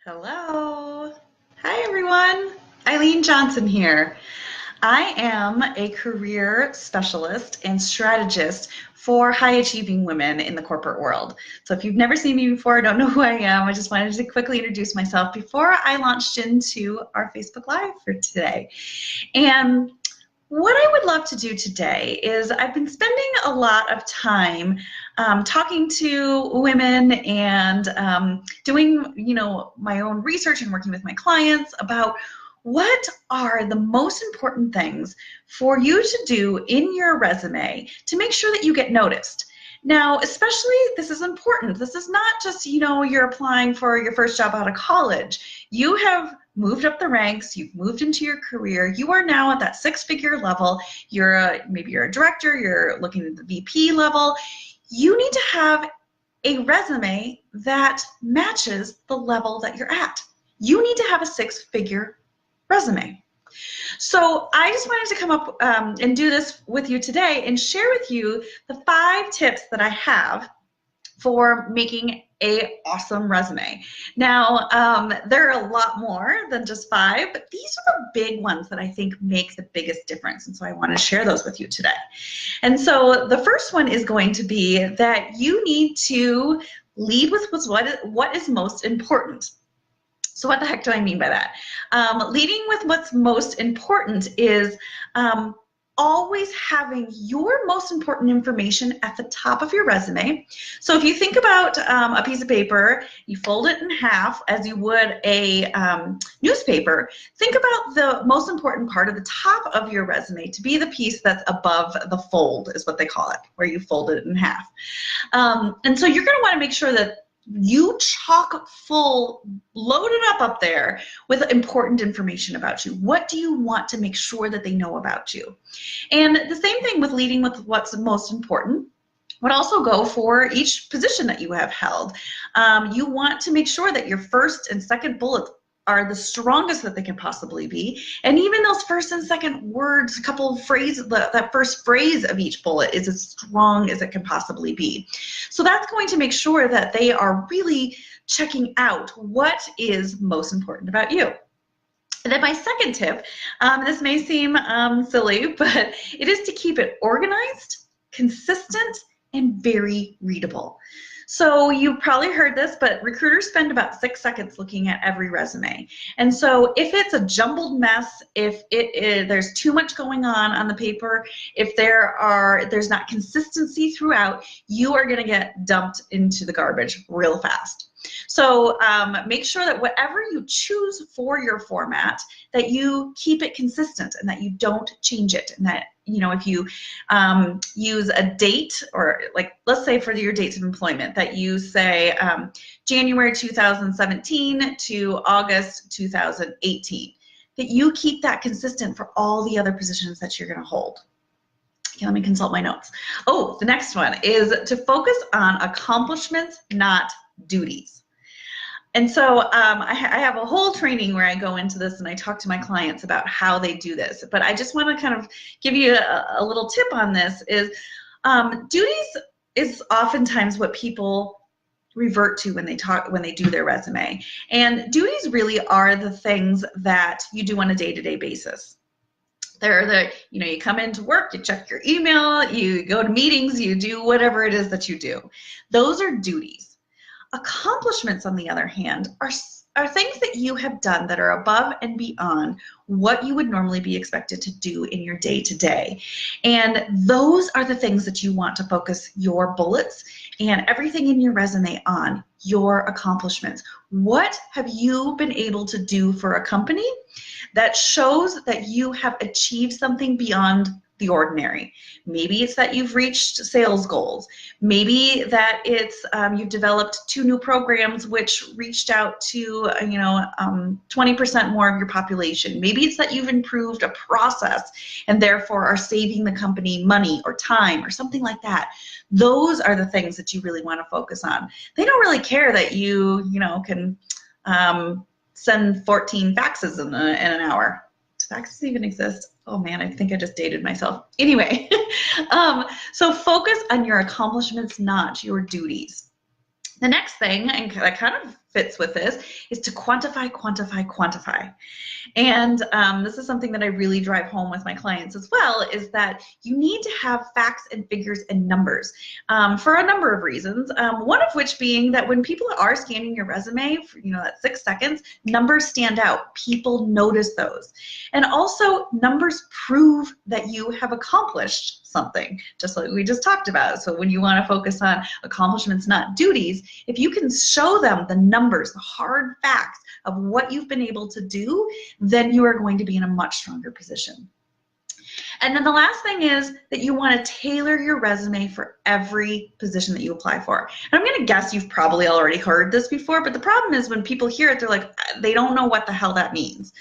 Hello. Hi, everyone. Eileen Johnson here. I am a career specialist and strategist for high achieving women in the corporate world. So if you've never seen me before, don't know who I am, I just wanted to quickly introduce myself before I launched into our Facebook Live for today. And what I would love to do today is I've been spending a lot of time talking to women and doing, my own research and working with my clients about what are the most important things for you to do in your resume to make sure that you get noticed. Now, especially, this is important. This is not just, you're applying for your first job out of college. You have moved up the ranks, you've moved into your career, you are now at that six-figure level, maybe you're a director, you're looking at the VP level. You need to have a resume that matches the level that you're at. You need to have a six-figure resume. So I just wanted to come up and do this with you today and share with you the 5 tips that I have for making an awesome resume. Now, there are a lot more than just 5, but these are the big ones that I think make the biggest difference, and so I want to share those with you today. And so the first one is going to be that you need to lead with what is most important. So what the heck do I mean by that? Leading with what's most important is always having your most important information at the top of your resume. So if you think about a piece of paper, you fold it in half as you would a newspaper. Think about the most important part of the top of your resume to be the piece that's above the fold, is what they call it, where you fold it in half. And so you're going to want to make sure that you chock full, load it up there with important information about you. What do you want to make sure that they know about you? And the same thing with leading with what's most important would also go for each position that you have held. You want to make sure that your first and second bullet are the strongest that they can possibly be. And even those first and second words, a couple of phrases, that first phrase of each bullet is as strong as it can possibly be. So that's going to make sure that they are really checking out what is most important about you. And then my second tip, this may seem silly, but it is to keep it organized, consistent, and very readable. So you've probably heard this, but recruiters spend about 6 seconds looking at every resume. And so if it's a jumbled mess, if there's too much going on the paper, if there's not consistency throughout, you are going to get dumped into the garbage real fast. So make sure that whatever you choose for your format, that you keep it consistent and that you don't change it, and that if you use a date, or like let's say for your dates of employment, that you say January 2017 to August 2018, that you keep that consistent for all the other positions that you're going to hold. Okay, let me consult my notes. Oh, the next one is to focus on accomplishments, not duties. And so I have a whole training where I go into this and I talk to my clients about how they do this. But I just want to kind of give you a little tip on this is duties is oftentimes what people revert to when they do their resume. And duties really are the things that you do on a day-to-day basis. They're you come into work, you check your email, you go to meetings, you do whatever it is that you do. Those are duties. Accomplishments, on the other hand, are things that you have done that are above and beyond what you would normally be expected to do in your day-to-day. And those are the things that you want to focus your bullets and everything in your resume on, your accomplishments. What have you been able to do for a company that shows that you have achieved something beyond the ordinary? Maybe it's that you've reached sales goals. Maybe that it's you've developed 2 new programs which reached out to 20% more of your population. Maybe it's that you've improved a process and therefore are saving the company money or time or something like that. Those are the things that you really want to focus on. They don't really care that you can send 14 faxes in an hour. Do faxes even exist? Oh man, I think I just dated myself. Anyway, so focus on your accomplishments, not your duties. The next thing, and that kind of fits with this, is to quantify, quantify, quantify. And this is something that I really drive home with my clients as well, is that you need to have facts and figures and numbers for a number of reasons. One of which being that when people are scanning your resume for, that 6 seconds, numbers stand out. People notice those. And also numbers prove that you have accomplished something, just like we just talked about. So when you want to focus on accomplishments, not duties, if you can show them the numbers, the hard facts of what you've been able to do, then you are going to be in a much stronger position. And then the last thing is that you want to tailor your resume for every position that you apply for. And I'm going to guess you've probably already heard this before, but the problem is when people hear it, they're like, they don't know what the hell that means.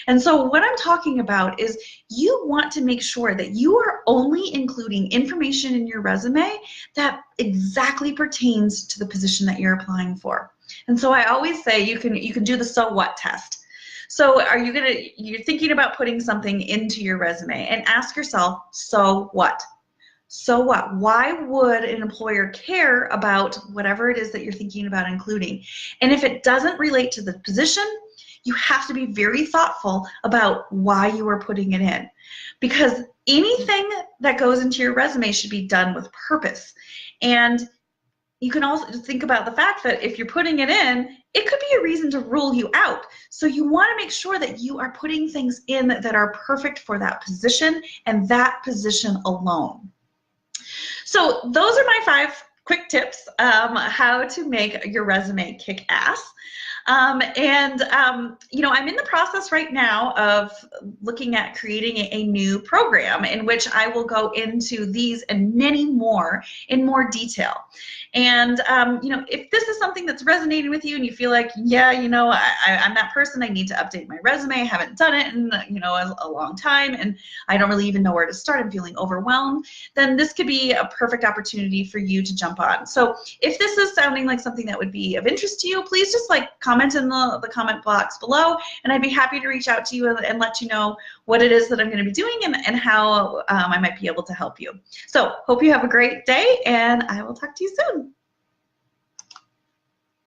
And so what I'm talking about is you want to make sure that you are only including information in your resume that exactly pertains to the position that you're applying for. And so I always say you can do the so what test. So you're thinking about putting something into your resume, and ask yourself, so what? So what? Why would an employer care about whatever it is that you're thinking about including? And if it doesn't relate to the position, you have to be very thoughtful about why you are putting it in. Because anything that goes into your resume should be done with purpose. And you can also think about the fact that if you're putting it in, it could be a reason to rule you out. So you want to make sure that you are putting things in that are perfect for that position and that position alone. So those are my 5 quick tips how to make your resume kick ass. I'm in the process right now of looking at creating a new program in which I will go into these and many more in more detail. And, if this is something that's resonating with you and you feel like, yeah, I'm that person, I need to update my resume, I haven't done it in, a long time, and I don't really even know where to start, I'm feeling overwhelmed, then this could be a perfect opportunity for you to jump on. So if this is sounding like something that would be of interest to you, please just comment in the comment box below, and I'd be happy to reach out to you and let you know what it is that I'm going to be doing and how I might be able to help you. So hope you have a great day, and I will talk to you soon.